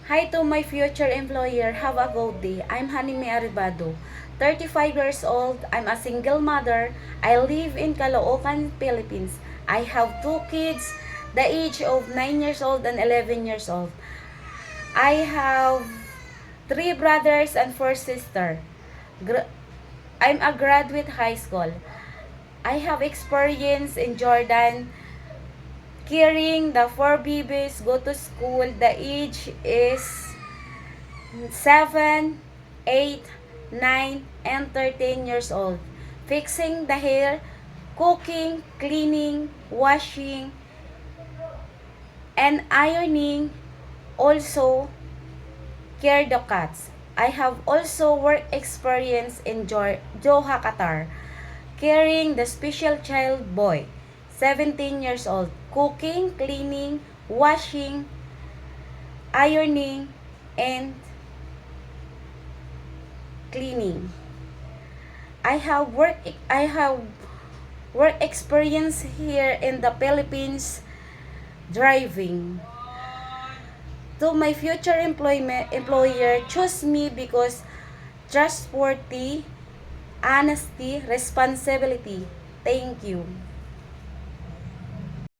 Hi to my future employer. Have a good day. I'm Hanime Aribado, 35 years old. I'm a single mother. I live in Caloocan, Philippines. I have two kids, the age of 9 years old and 11 years old. I have three brothers and four sisters. I'm a graduate high school. I have experience in Jordan carrying the four babies go to school. The age is 7, 8, 9, and 13 years old. Fixing the hair, cooking, cleaning, washing, and ironing. Also, care the cats. I have also work experience in Doha, Qatar, caring the special child boy, 17 years old, cooking, cleaning, washing, ironing, and cleaning. I have work experience here in the Philippines driving. To my future employer, choose me because trustworthy, honesty, responsibility. Thank you.